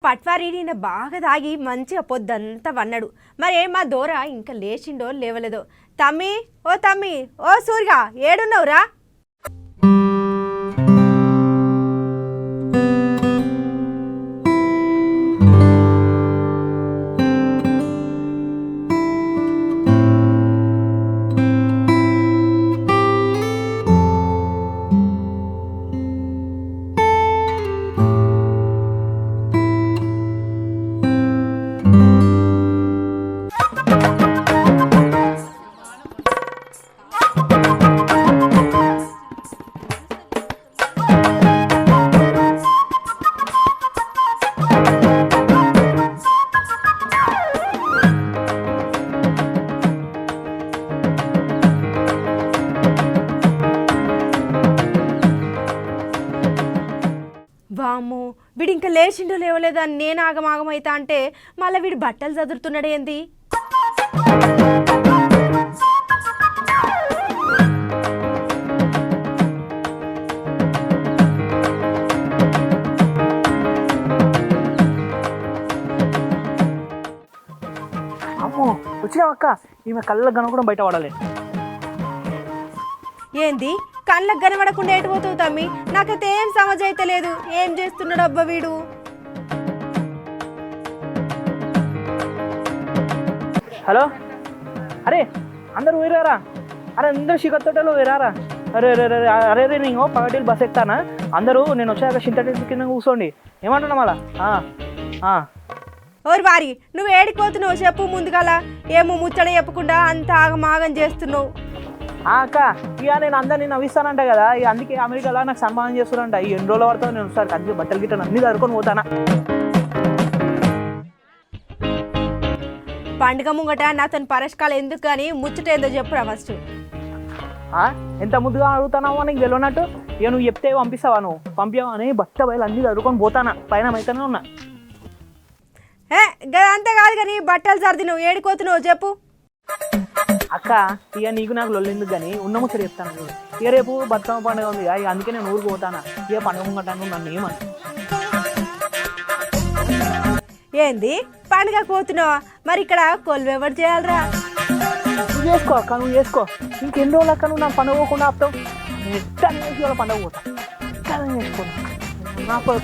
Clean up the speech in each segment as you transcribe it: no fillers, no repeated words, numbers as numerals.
పట్వారి నిన్న బాగా తాగి మంచిగా పొద్దంతా వన్నాడు. మరే మా దూర ఇంకా లేచిండో లేవలేదో. తమ్మి ఓ సూరిగా ఏడున్నావురా? వామ్మో, వీడు ఇంకా లేచిండో లేవలేదా అని నేను ఆగమాగమైతా అంటే మళ్ళీ వీడు బట్టలు చదురుతున్నాడు ఏంది? అమ్మో వచ్చినావు అక్క, ఈమె కళ్ళ కనుకోవడం బయట పడాలి. ఏంది కళ్ళకు కనబడకుండా ఎటు పోతావు తమ్మి? నాకైతే ఏం సమజ్ అయితే లేదు. ఏం చేస్తున్నాడు అబ్బా వీడు? హలో, అరే అందరు ఊరారా? అరే అందరూ షికత్తోటలో ఊరారా? అరే అరే అరే అరే అరే నేను పగటిలు బస్ ఎక్కుతానా? అందరూ నేను వచ్చాక చింతటి కింద కూర్చోండి. ఏమంటున్నా మళ్ళా? ఓరి వారి, నువ్వు ఏడిపోతున్నావు చెప్పు ముందుగాల. ఏమో ముచ్చట చెప్పకుండా అంత ఆగమాగం చేస్తున్నావు. అక్క ఇక నేను అందరినీ నవ్విస్తానంట కదా, ఇక అందుకే అమెరికాలో నాకు సన్మానం చేస్తానంట. ఈ 2 రోజుల వరకు నేను ఒకసారి అందుకే బట్టలు గిట్టను అన్ని దొరుకుని పోతానా. పండుగ ముంగట నాతో పరస్కాలు ఎందుకు కానీ ముచ్చట ఏందో చెప్పురా ఫస్ట్. ఎంత ముద్దుగా అడుగుతున్నావో నీకు తెలియనట్టు. ఇక నువ్వు చెప్తే పంపిస్తావా? నువ్వు పంపావా అని బట్ట బయలు అన్ని దొరుకుని పోతానా. పైన అయితేనే ఉన్నా. అంతే కాదు కానీ బట్టలు సర్ది నువ్వు ఏడిపోతున్నావు చెప్పు. అక్క ఇక నీకు నాకు లొల్లెందుకు కానీ ఉన్న ముచ్చట చెప్తాను. ఇక రేపు బతుకమ్మ పండుగ ఉంది ఇక అందుకే నేను ఊరికి పోతానా. ఇక పండుగ ముంగటాను నన్ను ఏమని. ఏంది పండుగ పోతున్నావా? మరి ఇక్కడ కొలువు ఎవరు చేయాలరా? నువ్వు చేసుకో అక్క, నువ్వు చేసుకో. ఇంకెన్ని రోజులు అక్క నువ్వు నా పండుగ పోకుండా ఆపుతావు? నేను ఎట్లా చేసి వాళ్ళ పండుగ పోతా. ఎట్లా చేసుకో నాకు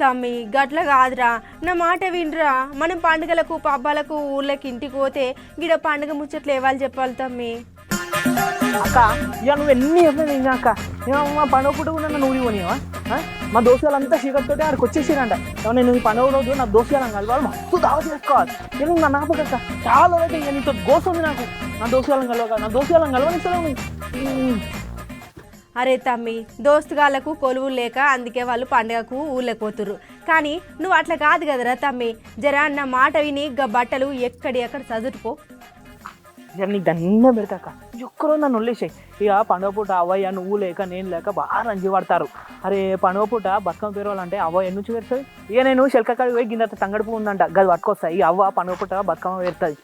తమ్మి, గట్ల కాదురా, నా మాట వినరా. మనం పండుగలకు పబ్బాలకు ఊళ్ళకి ఇంటికి పోతే గిడ పండుగ ముచ్చట్లు ఏవాళ్ళు చెప్పాలి తమ్మి. అక్క ఇక నువ్వు ఎన్ని చెప్పినా ఇంకా అక్క మా పండుగ పుట్ట కూడా నన్ను ఊరి పోనివా? మా దోస్తులంతా చీకటితో ఆడికి వచ్చేసిరంట. నేను ఈ పండుగ రోజు నా దోస్తులను కలవాలి, మస్తు దావ చేసుకోవాలి. ఇక నువ్వు నా నాపక చాలా రోజులైతే ఇక నీతో గోస ఉంది నాకు. నా దోస్తులను కలవక, నా దోస్తులను కలవనిస్తలేవు. అరే తమ్మి, దోస్తుగాళ్ళకు కొలువులు లేక అందుకే వాళ్ళు పండుగకు ఊళ్ళకి పోతుర్రు. కానీ నువ్వు అట్లా కాదు కదరా తమ్మి. జరా నా మాట విని బట్టలు ఎక్కడ చదువుపో. ఇక నీకు దండ పెడతాక ఒక్కరోజు నన్ను వదిలేసాయి. ఇక పండుగ పూట అవ్వయ్య నువ్వు లేక నేను లేక బాగా రంజి పడతారు. అరే పండుగ పూట బతుకమ్మ పేరవాలంటే అవ్వ ఎన్నుంచి పెడుతుంది. ఇక నేను శిల్కకాడికి పోయి గింత తంగడుపు ఉందంట గది పట్టుకొస్తాయి. ఇక అవ్వ పండుగ పూట బతుకమ్మ పెడుతుంది.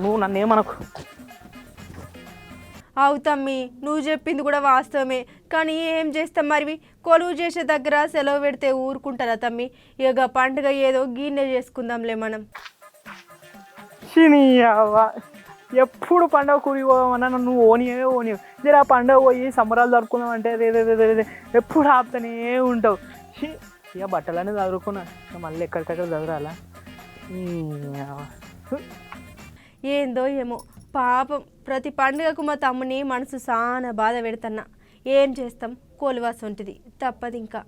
నువ్వు నన్ను ఏమనకు. అవు తమ్మి, నువ్వు చెప్పింది కూడా వాస్తవమే. కానీ ఏం చేస్తాం మరి? కొలువు చేసే దగ్గర సెలవు పెడితే ఊరుకుంటారా తమ్మి? ఇక పండుగ ఏదో గిన్నె చేసుకుందాంలే మనం. ఎప్పుడు పండుగ కూడి పోదామన్నా నువ్వు ఓనియే జర పండుగ పోయి సంబరాలు జరుపుకుందాం అంటే రే ఎప్పుడు ఆపుతానే ఉంటావు. ఇక బట్టలనే చదువుకున్నా, మళ్ళీ ఎక్కడికక్కడ చదువురాలా? ఏందో ఏమో పాపం, ప్రతి పండుగకు మా తమ్ముని మనసు చాలా బాధ పెడుతున్నా. ఏం చేస్తాం, కోలువాస ఉంటుంది, తప్పదు ఇంకా.